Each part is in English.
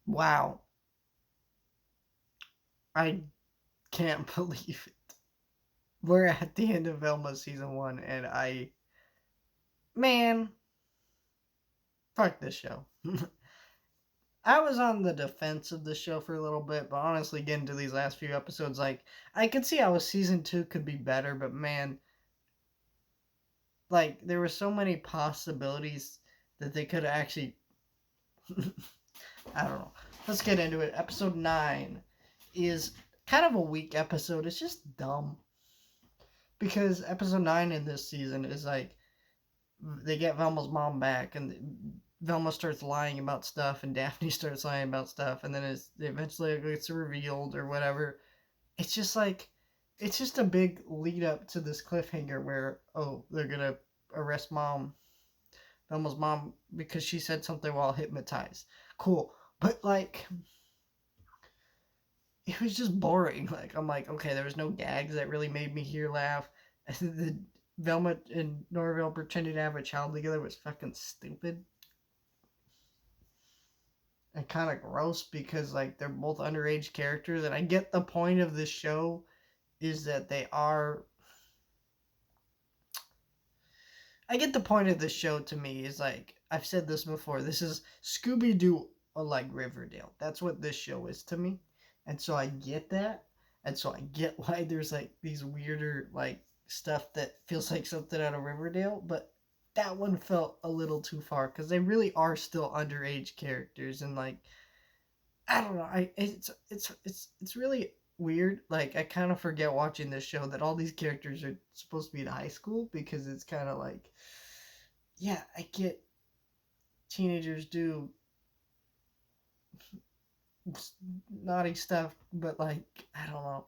Wow. I can't believe it. We're at the end of Velma season 1, and man, fuck this show. I was on the defense of the show for a little bit, but honestly, getting to these last few episodes, like, I could see how season 2 could be better, but man, like, there were so many possibilities that they could actually. I don't know. Let's get into it. Episode 9 is kind of a weak episode. It's just dumb. Because episode 9 in this season is like, they get Velma's mom back, and Velma starts lying about stuff, and Daphne starts lying about stuff, and then eventually it gets revealed or whatever. It's just like, it's just a big lead up to this cliffhanger where, oh, they're gonna arrest Velma's mom, because she said something while hypnotized. Cool. But like, it was just boring. Like, I'm like, okay, there was no gags that really made me hear laugh. The Velma and Norville pretending to have a child together was fucking stupid and kind of gross, because like they're both underage characters, and I get the point of this show is that they are. I get the point of this show, to me, is like, I've said this before. This is Scooby Doo or like Riverdale. That's what this show is to me, and so I get that, and so I get why there's like these weirder like stuff that feels like something out of Riverdale, but that one felt a little too far because they really are still underage characters, and like, I don't know. It's really weird. Like, I kind of forget watching this show that all these characters are supposed to be in high school, because it's kind of like, yeah, I get teenagers do naughty stuff, but like, I don't know.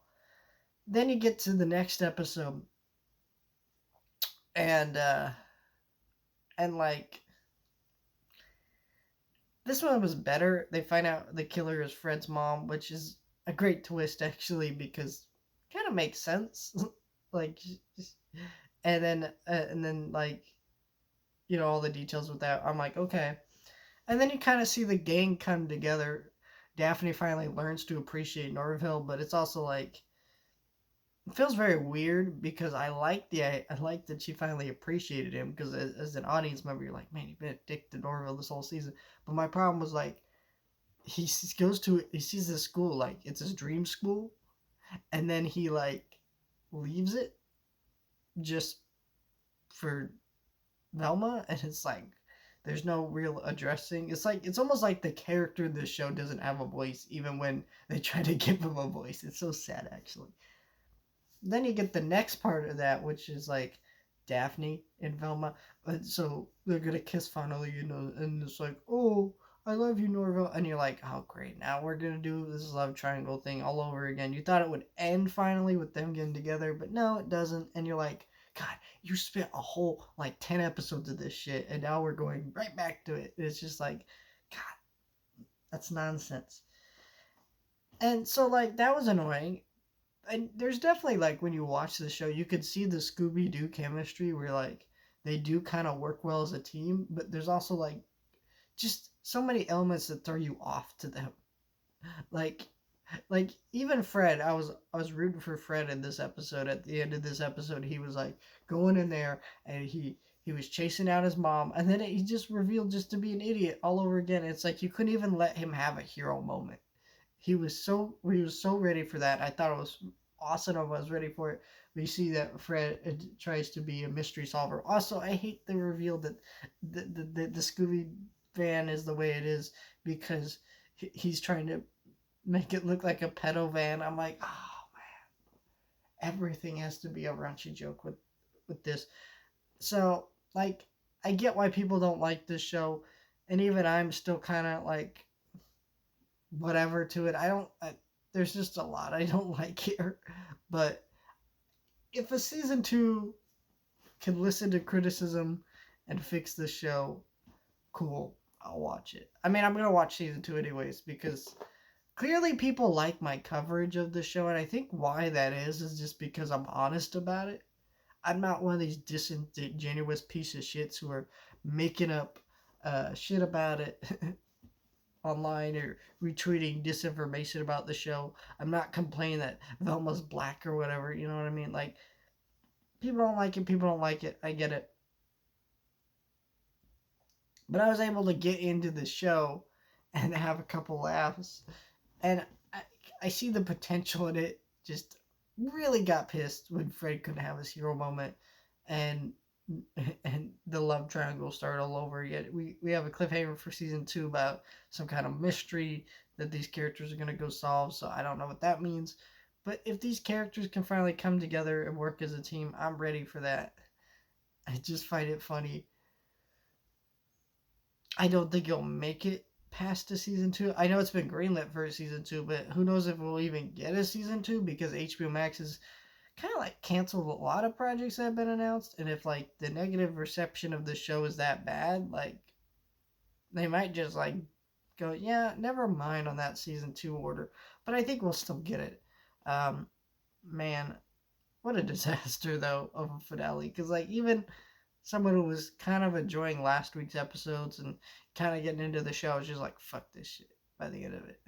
Then you get to the next episode, and like, this one was better. They find out the killer is Fred's mom, which is a great twist actually, because kind of makes sense. Like, and then like, all the details with that. I'm like, okay. And then you kind of see the gang come together. Daphne finally learns to appreciate Norville, but it's also like, it feels very weird, because I like that she finally appreciated him, because as an audience member, you're like, man, you've been a dick to Norville this whole season. But my problem was like, he sees this school like it's his dream school, and then he like leaves it just for Velma, and it's like, there's no real addressing. It's like, it's almost like the character in this show doesn't have a voice, even when they try to give him a voice. It's so sad, actually. Then you get the next part of that, which is like Daphne and Velma. So they're gonna kiss finally, and it's like, oh, I love you, Norville. And you're like, oh, great. Now we're gonna do this love triangle thing all over again. You thought it would end finally with them getting together, but no, it doesn't. And you're like, God, you spent a whole like 10 episodes of this shit, and now we're going right back to it. It's just like, God, that's nonsense. And so like, that was annoying. And there's definitely, like, when you watch the show, you could see the Scooby Doo chemistry, where like they do kind of work well as a team, but there's also like just so many elements that throw you off to them. Like, even Fred, I was rooting for Fred in this episode. At the end of this episode, he was like going in there, and he was chasing out his mom, and then he just revealed just to be an idiot all over again. It's like, you couldn't even let him have a hero moment. He was so ready for that. I thought it was awesome. I was ready for it. We see that Fred tries to be a mystery solver. Also, I hate the reveal that the Scooby van is the way it is, because he's trying to make it look like a pedo van. I'm like, oh man, everything has to be a raunchy joke with this. So like, I get why people don't like this show, and even I'm still kind of like whatever to it. There's just a lot I don't like here. But if a season 2 can listen to criticism and fix the show, cool. I'll watch it. I mean, I'm going to watch season 2 anyways, because clearly people like my coverage of the show, and I think why that is just because I'm honest about it. I'm not one of these disingenuous piece of shits who are making up shit about it online or retweeting disinformation about the show. I'm not complaining that Velma's black or whatever. You know what I mean? Like, people don't like it. People don't like it. I get it. But I was able to get into the show and have a couple laughs, and I, I see the potential in it. Just really got pissed when Fred couldn't have his hero moment, and and the love triangle started all over again. We have a cliffhanger for season 2 about some kind of mystery that these characters are gonna go solve. So I don't know what that means, but if these characters can finally come together and work as a team, I'm ready for that. I just find it funny. I don't think it'll make it past the season 2. I know it's been greenlit for season 2, but who knows if we'll even get a season 2 because HBO Max has kind of like canceled a lot of projects that have been announced. And if like the negative reception of the show is that bad, like they might just like go, yeah, never mind on that season 2 order. But I think we'll still get it. Um, man, what a disaster though of a finale. Because like even someone who was kind of enjoying last week's episodes and kind of getting into the show was just like, fuck this shit by the end of it.